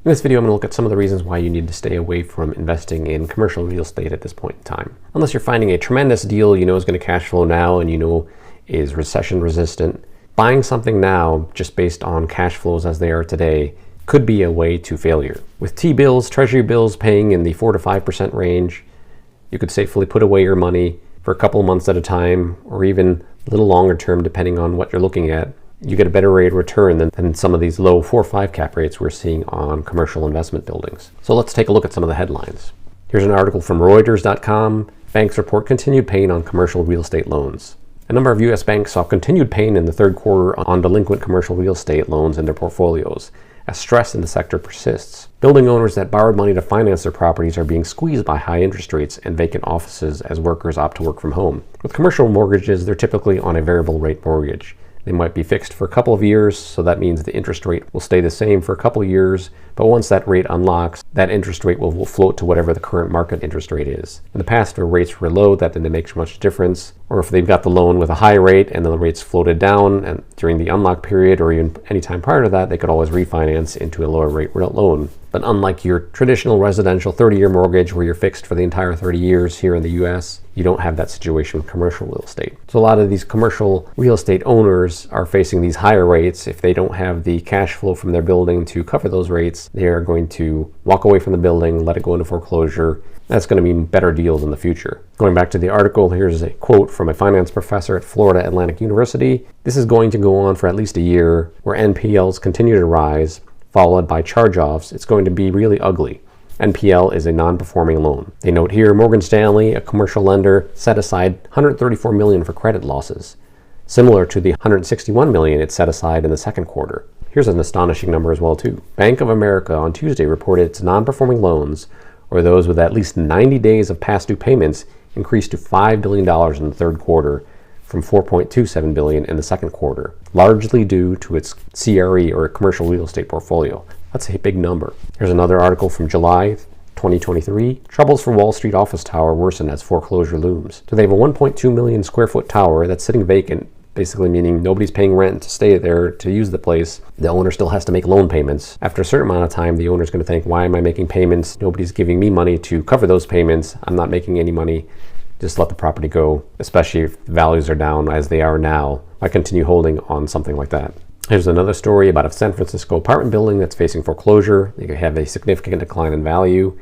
In this video, I'm going to look at some of the reasons why you need to stay away from investing in commercial real estate at this point in time. Unless you're finding a tremendous deal you know is going to cash flow now and you know is recession resistant, buying something now just based on cash flows as they are today could be a way to failure. With T-bills, treasury bills paying in the 4 to 5% range, you could safely put away your money for a couple of months at a time, or even a little longer term depending on what you're looking at. You get a better rate of return than some of these low 4 or 5 cap rates we're seeing on commercial investment buildings. So let's take a look at some of the headlines. Here's an article from Reuters.com. Banks report continued pain on commercial real estate loans. A number of U.S. banks saw continued pain in the third quarter on delinquent commercial real estate loans in their portfolios, as stress in the sector persists. Building owners that borrowed money to finance their properties are being squeezed by high interest rates and vacant offices as workers opt to work from home. With commercial mortgages, they're typically on a variable rate mortgage. They might be fixed for a couple of years, so that means the interest rate will stay the same for a couple of years, but once that rate unlocks, that interest rate will float to whatever the current market interest rate is. In the past, where rates were low, that didn't make much difference, or if they've got the loan with a high rate and the rates floated down and during the unlock period or even any time prior to that, they could always refinance into a lower rate loan. But unlike your traditional residential 30-year mortgage where you're fixed for the entire 30 years here in the US, you don't have that situation with commercial real estate. So a lot of these commercial real estate owners are facing these higher rates. If they don't have the cash flow from their building to cover those rates, they are going to walk away from the building, let it go into foreclosure. That's going to mean better deals in the future. Going back to the article, here's a quote from a finance professor at Florida Atlantic University. This is going to go on for at least a year, where NPLs continue to rise, followed by charge-offs. It's going to be really ugly. NPL is a non-performing loan. They note here, Morgan Stanley, a commercial lender, set aside $134 million for credit losses, similar to the $161 million it set aside in the second quarter. Here's an astonishing number as well too. Bank of America on Tuesday reported its non-performing loans, or those with at least 90 days of past due payments, increased to $5 billion in the third quarter from $4.27 billion in the second quarter, largely due to its CRE or commercial real estate portfolio. That's a big number. Here's another article from July 2023. Troubles for Wall Street office tower worsen as foreclosure looms. So they have a 1.2 million square foot tower that's sitting vacant, basically meaning nobody's paying rent to stay there to use the place. The owner still has to make loan payments. After a certain amount of time, the owner's going to think, why am I making payments? Nobody's giving me money to cover those payments. I'm not making any money. Just let the property go, especially if the values are down as they are now. I continue holding on something like that. Here's another story about a San Francisco apartment building that's facing foreclosure. They have a significant decline in value.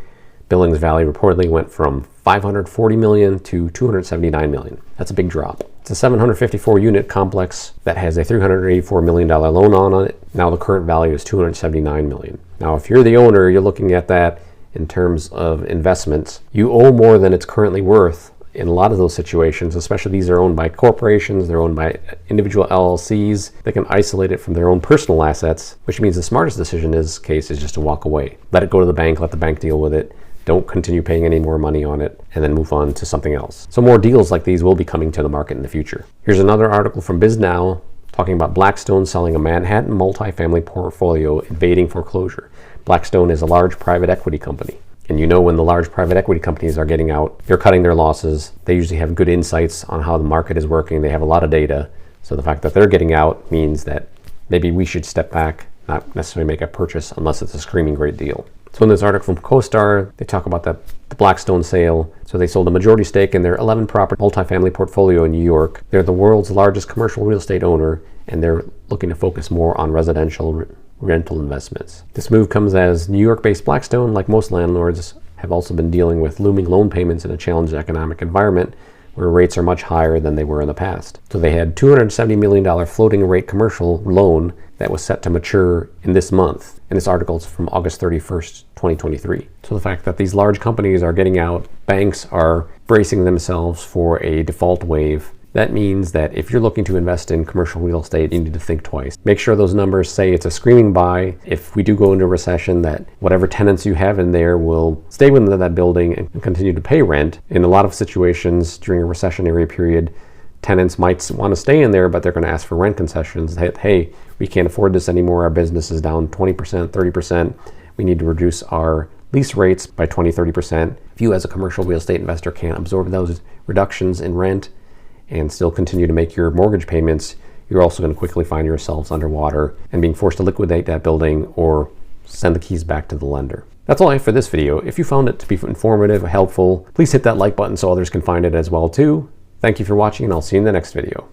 Building's value reportedly went from $540 million to $279 million. That's a big drop. It's a 754 unit complex that has a $384 million loan on it. Now the current value is $279 million. Now if you're the owner, you're looking at that in terms of investments. You owe more than it's currently worth. In a lot of those situations, especially these are owned by corporations, they're owned by individual LLCs, they can isolate it from their own personal assets, which means the smartest decision in this case is just to walk away. Let it go to the bank, let the bank deal with it. Don't continue paying any more money on it, and then move on to something else. So more deals like these will be coming to the market in the future. Here's another article from BizNow talking about Blackstone selling a Manhattan multifamily portfolio evading foreclosure. Blackstone is a large private equity company. And you know when the large private equity companies are getting out, they're cutting their losses. They usually have good insights on how the market is working. They have a lot of data. So the fact that they're getting out means that maybe we should step back, not necessarily make a purchase unless it's a screaming great deal. So in this article from CoStar, they talk about the Blackstone sale. So they sold a majority stake in their 11 property multifamily portfolio in New York. They're the world's largest commercial real estate owner, and they're looking to focus more on residential rental investments. This move comes as New York-based Blackstone, like most landlords, have also been dealing with looming loan payments in a challenging economic environment where rates are much higher than they were in the past. So they had $270 million floating rate commercial loan that was set to mature in this month. And this article is from August 31st, 2023. So the fact that these large companies are getting out, banks are bracing themselves for a default wave. That means that if you're looking to invest in commercial real estate, you need to think twice. Make sure those numbers say it's a screaming buy. If we do go into recession, that whatever tenants you have in there will stay within that building and continue to pay rent. In a lot of situations during a recessionary period, tenants might want to stay in there, but they're going to ask for rent concessions. Hey, we can't afford this anymore. Our business is down 20%, 30%. We need to reduce our lease rates by 20, 30%. If you as a commercial real estate investor can't absorb those reductions in rent and still continue to make your mortgage payments, you're also going to quickly find yourselves underwater and being forced to liquidate that building or send the keys back to the lender. That's all I have for this video. If you found it to be informative, helpful, please hit that like button so others can find it as well too. Thank you for watching, and I'll see you in the next video.